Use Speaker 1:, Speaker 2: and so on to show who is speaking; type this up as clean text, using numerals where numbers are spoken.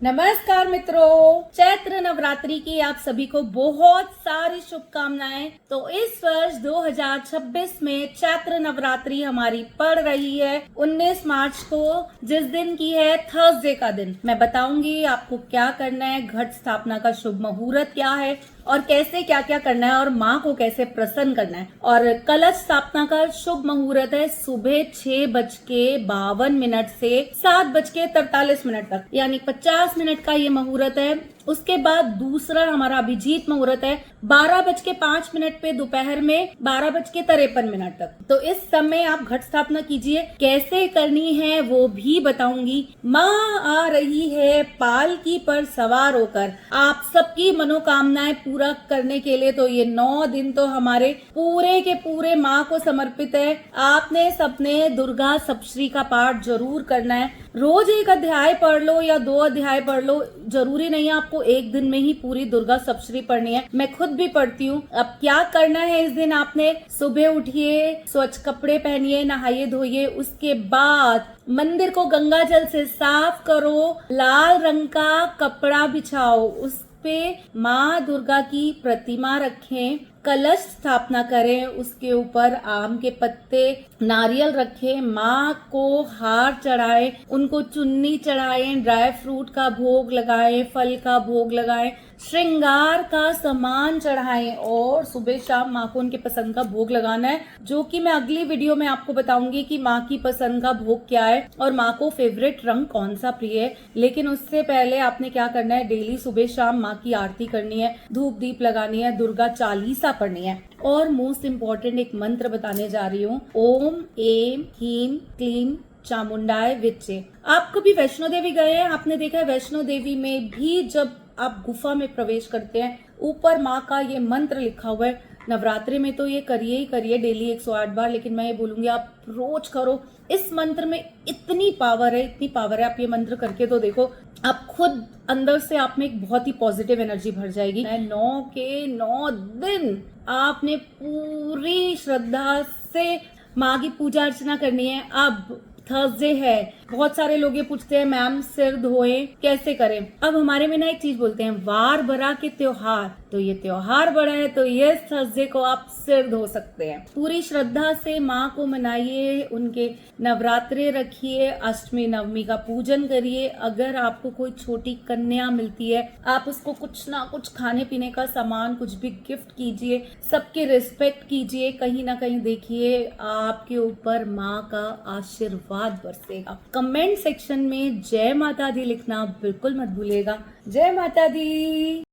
Speaker 1: नमस्कार मित्रों, चैत्र नवरात्रि की आप सभी को बहुत सारी शुभकामनाएं। तो इस वर्ष 2026 में चैत्र नवरात्रि हमारी पड़ रही है 19 मार्च को, जिस दिन की है थर्सडे का दिन। मैं बताऊंगी आपको क्या करना है, घट स्थापना का शुभ मुहूर्त क्या है और कैसे क्या क्या करना है और माँ को कैसे प्रसन्न करना है। और कलश स्थापना का शुभ मुहूर्त है सुबह 6:52 से 7:43 तक, यानी 50 मिनट का ये मुहूर्त है। उसके बाद दूसरा हमारा अभिजीत मुहूर्त है 12:05 पे दोपहर में 12:53 तक। तो इस समय आप घट स्थापना कीजिए। कैसे करनी है वो भी बताऊंगी। माँ आ रही है पालकी पर सवार होकर आप सबकी मनोकामनाएं पूरा करने के लिए। तो ये 9 दिन तो हमारे पूरे के पूरे माँ को समर्पित है। आपने सबने दुर्गा सप्तशती का पाठ जरूर करना है। रोज एक अध्याय पढ़ लो या 2 अध्याय पढ़ लो, जरूरी नहीं है आपको एक दिन में ही पूरी दुर्गा सप्तशती पढ़नी है। मैं खुद भी पढ़ती हूँ। अब क्या करना है इस दिन, आपने सुबह उठिए, स्वच्छ कपड़े पहनिए, नहाइए धोइए। उसके बाद मंदिर को गंगा जल से साफ करो, लाल रंग का कपड़ा बिछाओ, उस पे माँ दुर्गा की प्रतिमा रखें, कलश स्थापना करें, उसके ऊपर आम के पत्ते, नारियल रखें, माँ को हार चढ़ाएं, उनको चुन्नी चढ़ाएं, ड्राई फ्रूट का भोग लगाएं, फल का भोग लगाएं, श्रृंगार का सामान चढ़ाएं और सुबह शाम माँ को उनके पसंद का भोग लगाना है, जो कि मैं अगली वीडियो में आपको बताऊंगी कि माँ की पसंद का भोग क्या है और माँ को फेवरेट रंग कौन सा प्रिय है। लेकिन उससे पहले आपने क्या करना है, डेली सुबह शाम माँ की आरती करनी है, धूप दीप लगानी है, दुर्गा चालीसा पढ़नी है। और मोस्ट इम्पोर्टेंट एक मंत्र बताने जा रही हूँ, ओम एम ह्रीम क्लीम चामुंडाय विच्चे। आप कभी वैष्णो देवी गए हैं? आपने देखा है वैष्णो देवी में भी जब आप गुफा में प्रवेश करते हैं, ऊपर माँ का ये मंत्र लिखा हुआ है। नवरात्रि में तो ये करिए ही करिए डेली 108 बार, लेकिन मैं ये बोलूंगी आप रोज करो। इस मंत्र में इतनी पावर है, इतनी पावर है। आप ये मंत्र करके तो देखो, आप खुद अंदर से आप में एक बहुत ही पॉजिटिव एनर्जी भर जाएगी। 9 के 9 दिन आपने पूरी श्रद्धा से माँ की पूजा अर्चना करनी है। अब थर्सडे है, बहुत सारे लोग ये पूछते हैं मैम सिर धोए कैसे करें। अब हमारे में ना एक चीज बोलते हैं, वार बरा के त्योहार। तो ये त्योहार बड़ा है, तो ये थर्सडे को आप सिर धो सकते हैं। पूरी श्रद्धा से माँ को मनाइए, उनके नवरात्रे रखिए, अष्टमी नवमी का पूजन करिए। अगर आपको कोई छोटी कन्या मिलती है, आप उसको कुछ ना कुछ खाने पीने का सामान, कुछ भी गिफ्ट कीजिए, सबके रिस्पेक्ट कीजिए। कहीं ना कहीं देखिए आपके ऊपर माँ का आशीर्वाद बरसेगा। कमेंट सेक्शन में जय माता दी लिखना बिल्कुल मत भूलिएगा। जय माता दी।